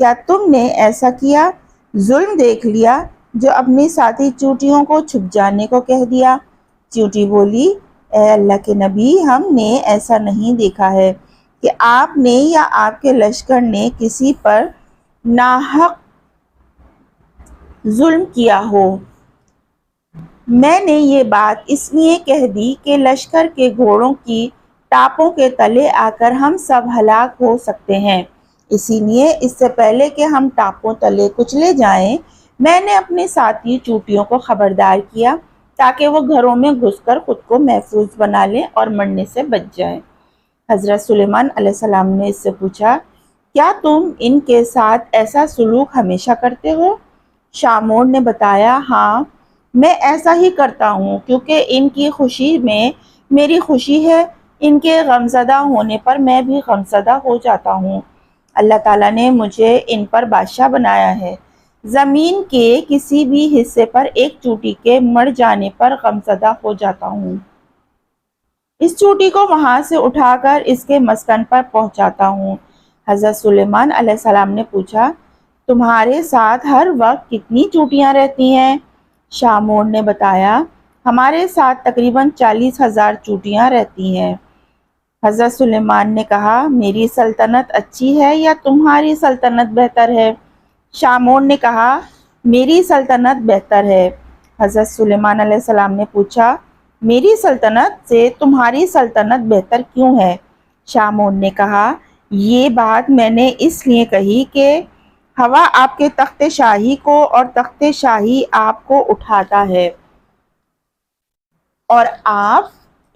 کیا تم نے ایسا کیا؟ ظلم دیکھ لیا جو اپنی ساتھی چونٹیوں کو چھپ جانے کو کہہ دیا۔ چیونٹی بولی، اے اللہ کے نبی، ہم نے ایسا نہیں دیکھا ہے کہ آپ نے یا آپ کے لشکر نے کسی پر ناحق ظلم کیا ہو۔ میں نے یہ بات اس لیے کہہ دی کہ لشکر کے گھوڑوں کی ٹاپوں کے تلے آ کر ہم سب ہلاک ہو سکتے ہیں، اسی لیے اس سے پہلے کہ ہم ٹاپوں تلے کچلے جائیں، میں نے اپنے ساتھی چونٹیوں کو خبردار کیا تاکہ وہ گھروں میں گھس کر خود کو محفوظ بنا لیں اور مرنے سے بچ جائیں۔ حضرت سلیمان علیہ السلام نے اس سے پوچھا، کیا تم ان کے ساتھ ایسا سلوک ہمیشہ کرتے ہو؟ شامور نے بتایا، ہاں، میں ایسا ہی کرتا ہوں کیونکہ ان کی خوشی میں میری خوشی ہے، ان کے غمزدہ ہونے پر میں بھی غمزدہ ہو جاتا ہوں۔ اللہ تعالیٰ نے مجھے ان پر بادشاہ بنایا ہے۔ زمین کے کسی بھی حصے پر ایک چونٹی کے مر جانے پر غمزدہ ہو جاتا ہوں۔ اس چونٹی کو وہاں سے اٹھا کر اس کے مسکن پر پہنچاتا ہوں۔ حضرت سلیمان علیہ السلام نے پوچھا، تمہارے ساتھ ہر وقت کتنی چونٹیاں رہتی ہیں؟ شامور نے بتایا، ہمارے ساتھ تقریباً 40,000 چونٹیاں رہتی ہیں۔ حضرت سلیمان نے کہا، میری سلطنت اچھی ہے یا تمہاری سلطنت بہتر ہے؟ شامور نے کہا، میری سلطنت بہتر ہے۔ حضرت سلیمان علیہ السلام نے پوچھا، میری سلطنت سے تمہاری سلطنت بہتر کیوں ہے؟ شامور نے کہا، یہ بات میں نے اس لیے کہی کہ ہوا آپ کے تخت شاہی کو اور تخت شاہی آپ کو اٹھاتا ہے اور آپ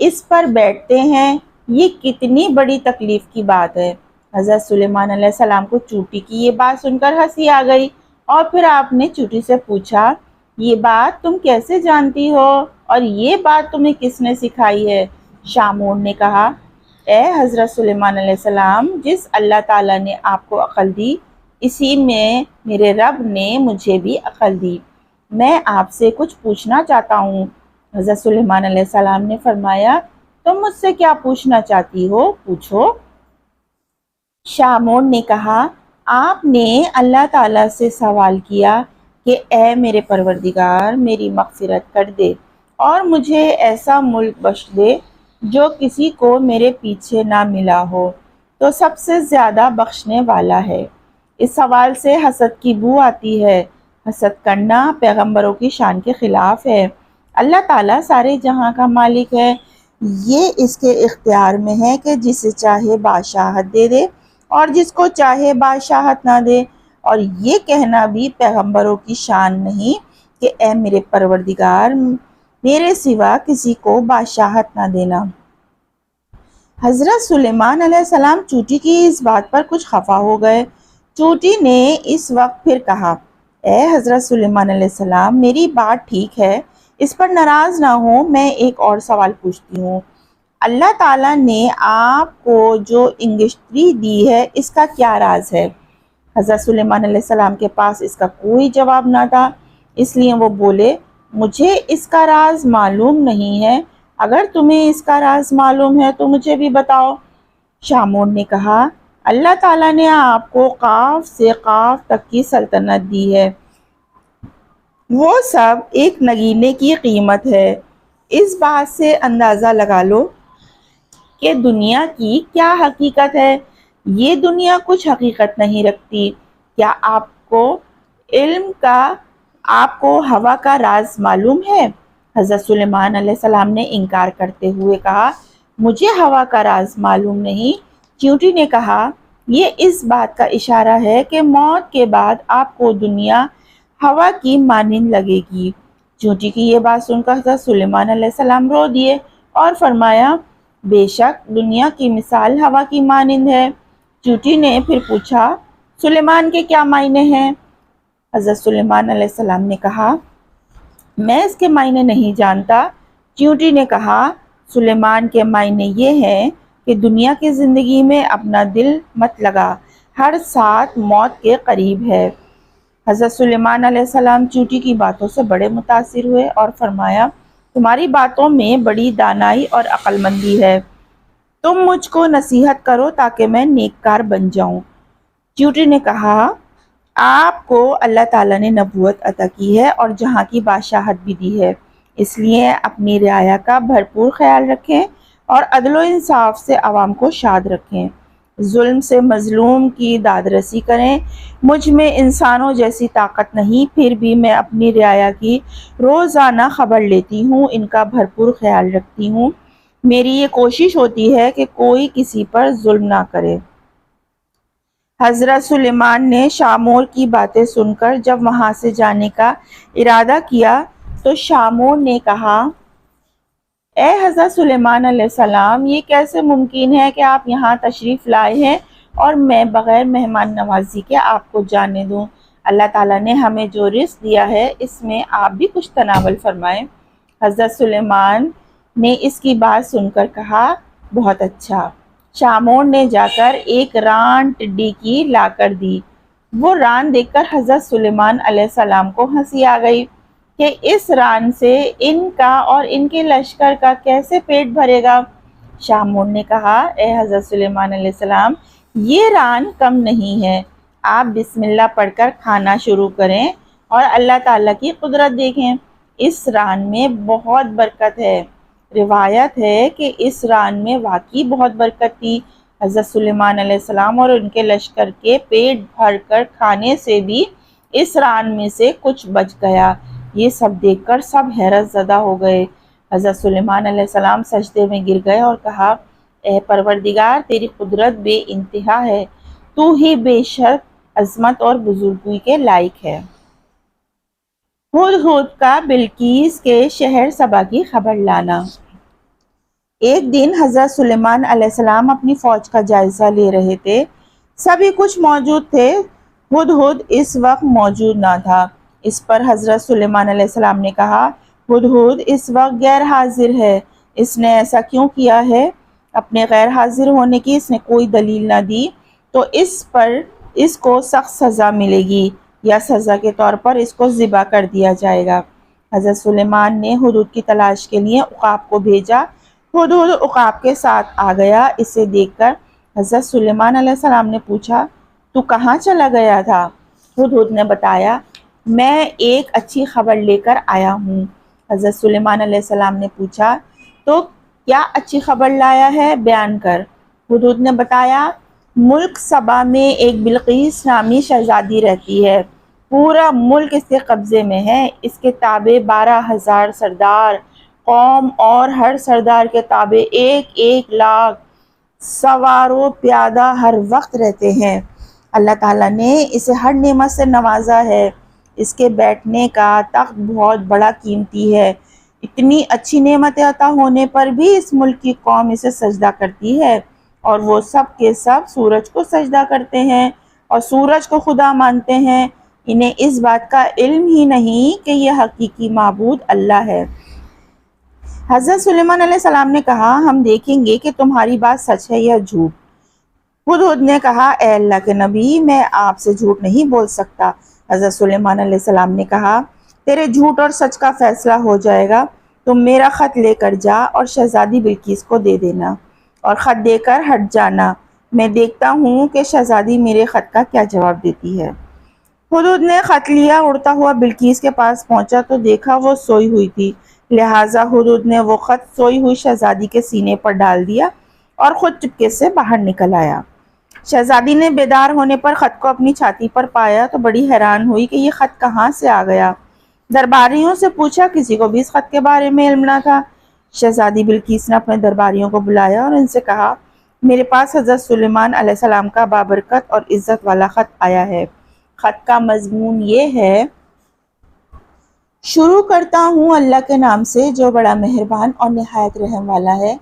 اس پر بیٹھتے ہیں، یہ کتنی بڑی تکلیف کی بات ہے۔ حضرت سلیمان علیہ السلام کو چونٹی کی یہ بات سن کر ہنسی آ گئی اور پھر آپ نے چونٹی سے پوچھا، یہ بات تم کیسے جانتی ہو اور یہ بات تمہیں کس نے سکھائی ہے؟ شامور نے کہا، اے حضرت سلیمان علیہ السلام، جس اللہ تعالیٰ نے آپ کو عقل دی، اسی میں میرے رب نے مجھے بھی عقل دی۔ میں آپ سے کچھ پوچھنا چاہتا ہوں۔ حضرت سلیمان علیہ السلام نے فرمایا، تم مجھ سے کیا پوچھنا چاہتی ہو؟ پوچھو۔ شامور نے کہا، آپ نے اللہ تعالیٰ سے سوال کیا کہ اے میرے پروردگار، میری مغفرت کر دے اور مجھے ایسا ملک بخش دے جو کسی کو میرے پیچھے نہ ملا ہو، تو سب سے زیادہ بخشنے والا ہے۔ اس سوال سے حسد کی بو آتی ہے۔ حسد کرنا پیغمبروں کی شان کے خلاف ہے۔ اللہ تعالیٰ سارے جہاں کا مالک ہے، یہ اس کے اختیار میں ہے کہ جسے چاہے بادشاہت دے دے اور جس کو چاہے بادشاہت نہ دے، اور یہ کہنا بھی پیغمبروں کی شان نہیں کہ اے میرے پروردگار، میرے سوا کسی کو بادشاہت نہ دینا۔ حضرت سلیمان علیہ السلام چونٹی کی اس بات پر کچھ خفا ہو گئے۔ چونٹی نے اس وقت پھر کہا، اے حضرت سلیمان علیہ السلام، میری بات ٹھیک ہے، اس پر ناراض نہ ہو، میں ایک اور سوال پوچھتی ہوں۔ اللہ تعالیٰ نے آپ کو جو انگشتری دی ہے، اس کا کیا راز ہے؟ حضرت سلیمان علیہ السلام کے پاس اس کا کوئی جواب نہ تھا، اس لیے وہ بولے، مجھے اس کا راز معلوم نہیں ہے، اگر تمہیں اس کا راز معلوم ہے تو مجھے بھی بتاؤ۔ شامور نے کہا، اللہ تعالیٰ نے آپ کو قاف سے قاف تک کی سلطنت دی ہے، وہ سب ایک نگینے کی قیمت ہے۔ اس بات سے اندازہ لگا لو کہ دنیا کی کیا حقیقت ہے۔ یہ دنیا کچھ حقیقت نہیں رکھتی۔ کیا آپ کو علم کا، آپ کو ہوا کا راز معلوم ہے؟ حضرت سلیمان علیہ السلام نے انکار کرتے ہوئے کہا، مجھے ہوا کا راز معلوم نہیں۔ چیونٹی نے کہا، یہ اس بات کا اشارہ ہے کہ موت کے بعد آپ کو دنیا ہوا کی مانند لگے گی۔ چیونٹی کی یہ بات سن کر حضرت سلیمان علیہ السلام رو دیے اور فرمایا، بے شک دنیا کی مثال ہوا کی مانند ہے۔ چیونٹی نے پھر پوچھا، سلیمان کے کیا معنی ہیں؟ حضرت سلیمان علیہ السلام نے کہا، میں اس کے معنی نہیں جانتا۔ چیونٹی نے کہا، سلیمان کے معنی یہ ہیں کہ دنیا کی زندگی میں اپنا دل مت لگا، ہر ساتھ موت کے قریب ہے۔ حضرت سلیمان علیہ السلام چیونٹی کی باتوں سے بڑے متاثر ہوئے اور فرمایا، تمہاری باتوں میں بڑی دانائی اور عقل مندی ہے، تم مجھ کو نصیحت کرو تاکہ میں نیک کار بن جاؤں۔ چیونٹی نے کہا، آپ کو اللہ تعالیٰ نے نبوت عطا کی ہے اور جہاں کی بادشاہت بھی دی ہے، اس لیے اپنی رعایا کا بھرپور خیال رکھیں اور عدل و انصاف سے عوام کو شاد رکھیں، ظلم سے مظلوم کی داد رسی کریں۔ مجھ میں انسانوں جیسی طاقت نہیں، پھر بھی میں اپنی رعایا کی روزانہ خبر لیتی ہوں، ان کا بھرپور خیال رکھتی ہوں۔ میری یہ کوشش ہوتی ہے کہ کوئی کسی پر ظلم نہ کرے۔ حضرت سلیمان نے شامور کی باتیں سن کر جب وہاں سے جانے کا ارادہ کیا تو شامور نے کہا، اے حضرت سلیمان علیہ السلام، یہ کیسے ممکن ہے کہ آپ یہاں تشریف لائے ہیں اور میں بغیر مہمان نوازی کے آپ کو جانے دوں؟ اللہ تعالیٰ نے ہمیں جو رزق دیا ہے اس میں آپ بھی کچھ تناول فرمائیں۔ حضرت سلیمان نے اس کی بات سن کر کہا، بہت اچھا۔ شامور نے جا کر ایک ران ٹڈی کی لا کر دی۔ وہ ران دیکھ کر حضرت سلیمان علیہ السلام کو ہنسی آ گئی کہ اس ران سے ان کا اور ان کے لشکر کا کیسے پیٹ بھرے گا۔ شامور نے کہا، اے حضرت سلیمان علیہ السلام، یہ ران کم نہیں ہے، آپ بسم اللہ پڑھ کر کھانا شروع کریں اور اللہ تعالیٰ کی قدرت دیکھیں، اس ران میں بہت برکت ہے۔ روایت ہے کہ اس ران میں واقعی بہت برکت تھی۔ حضرت سلیمان علیہ السلام اور ان کے لشکر کے پیٹ بھر کر کھانے سے بھی اس ران میں سے کچھ بچ گیا۔ یہ سب دیکھ کر سب حیرت زدہ ہو گئے۔ حضرت سلیمان علیہ السلام سجدے میں گر گئے اور کہا، اے پروردگار، تیری قدرت بے انتہا ہے، تو ہی بے شک عظمت اور بزرگی کے لائق ہے۔ ہدہد کا بلقیس کے شہر سبا کی خبر لانا۔ ایک دن حضرت سلیمان علیہ السلام اپنی فوج کا جائزہ لے رہے تھے، سبھی کچھ موجود تھے، ہدہد اس وقت موجود نہ تھا۔ اس پر حضرت سلیمان علیہ السلام نے کہا، ہدہد اس وقت غیر حاضر ہے، اس نے ایسا کیوں کیا ہے؟ اپنے غیر حاضر ہونے کی اس نے کوئی دلیل نہ دی تو اس کو سخت سزا ملے گی یا سزا کے طور پر اس کو ذبح کر دیا جائے گا۔ حضرت سلیمان نے ہدہد کی تلاش کے لیے عقاب کو بھیجا۔ ہدہد عقاب کے ساتھ آ گیا۔ اسے دیکھ کر حضرت سلیمان علیہ السلام نے پوچھا، تو کہاں چلا گیا تھا؟ ہدہد نے بتایا، میں ایک اچھی خبر لے کر آیا ہوں۔ حضرت سلیمان علیہ السلام نے پوچھا، تو کیا اچھی خبر لایا ہے؟ بیان کر۔ ہدہد نے بتایا، ملک سبا میں ایک بلقیس نامی شہزادی رہتی ہے، پورا ملک اس کے قبضے میں ہے، اس کے تابع 12,000 سردار قوم اور ہر سردار کے تابع 1,00,000 سوار و پیادہ ہر وقت رہتے ہیں۔ اللہ تعالیٰ نے اسے ہر نعمت سے نوازا ہے، اس کے بیٹھنے کا تخت بہت بڑا قیمتی ہے، اتنی اچھی نعمت عطا ہونے پر بھی اس ملک کی قوم اسے سجدہ کرتی ہے اور وہ سب کے سب سورج کو سجدہ کرتے ہیں اور سورج کو خدا مانتے ہیں، انہیں اس بات کا علم ہی نہیں کہ یہ حقیقی معبود اللہ ہے۔ حضرت سلیمان علیہ السلام نے کہا، ہم دیکھیں گے کہ تمہاری بات سچ ہے یا جھوٹ۔ ہدہد نے کہا، اے اللہ کے نبی، میں آپ سے جھوٹ نہیں بول سکتا۔ حضرت سلیمان علیہ السلام نے کہا، تیرے جھوٹ اور سچ کا فیصلہ ہو جائے گا، تم میرا خط لے کر جا اور شہزادی بلقیس کو دے دینا اور خط دے کر ہٹ جانا، میں دیکھتا ہوں کہ شہزادی میرے خط کا کیا جواب دیتی ہے۔ ہدہد نے خط لیا، اڑتا ہوا بلقیس کے پاس پہنچا تو دیکھا وہ سوئی ہوئی تھی، لہٰذا ہدہد نے وہ خط سوئی ہوئی شہزادی کے سینے پر ڈال دیا اور خود چپکے سے باہر نکل آیا۔ شہزادی نے بیدار ہونے پر خط کو اپنی چھاتی پر پایا تو بڑی حیران ہوئی کہ یہ خط کہاں سے آ گیا۔ درباریوں سے پوچھا، کسی کو بھی اس خط کے بارے میں علم نہ تھا۔ شہزادی بلقیس نے اپنے درباریوں کو بلایا اور ان سے کہا، میرے پاس حضرت سلیمان علیہ السلام کا بابرکت اور عزت والا خط آیا ہے۔ خط کا مضمون یہ ہے، شروع کرتا ہوں اللہ کے نام سے جو بڑا مہربان اور نہایت رحم والا ہے۔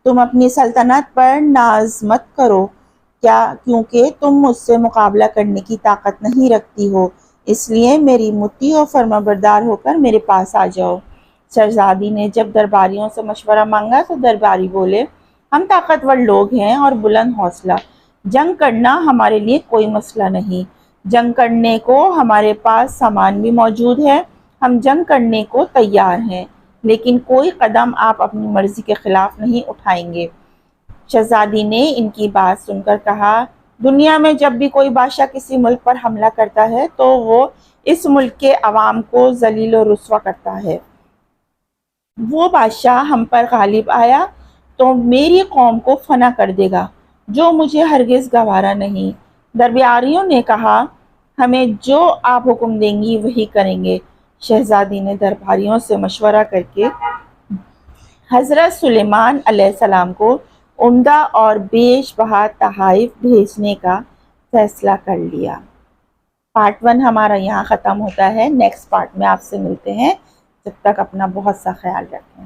تم اپنی سلطنت پر ناز مت کرو کیونکہ تم مجھ سے مقابلہ کرنے کی طاقت نہیں رکھتی ہو، اس لیے میری مطیع و فرما بردار ہو کر میرے پاس آ جاؤ۔ شہزادی نے جب درباریوں سے مشورہ مانگا تو درباری بولے، ہم طاقتور لوگ ہیں اور بلند حوصلہ، جنگ کرنا ہمارے لیے کوئی مسئلہ نہیں، جنگ کرنے کو ہمارے پاس سامان بھی موجود ہے، ہم جنگ کرنے کو تیار ہیں، لیکن کوئی قدم آپ اپنی مرضی کے خلاف نہیں اٹھائیں گے۔ شہزادی نے ان کی بات سن کر کہا، دنیا میں جب بھی کوئی بادشاہ کسی ملک پر حملہ کرتا ہے تو وہ اس ملک کے عوام کو ذلیل و رسوا کرتا ہے۔ وہ بادشاہ ہم پر غالب آیا تو میری قوم کو فنا کر دے گا، جو مجھے ہرگز گوارا نہیں۔ درباریوں نے کہا، ہمیں جو آپ حکم دیں گی وہی کریں گے۔ شہزادی نے درباریوں سے مشورہ کر کے حضرت سلیمان علیہ السلام کو عمدہ اور بیش بہا تحائف بھیجنے کا فیصلہ کر لیا۔ پارٹ 1 ہمارا یہاں ختم ہوتا ہے۔ نیکسٹ پارٹ میں آپ سے ملتے ہیں، جب تک اپنا بہت سا خیال رکھیں۔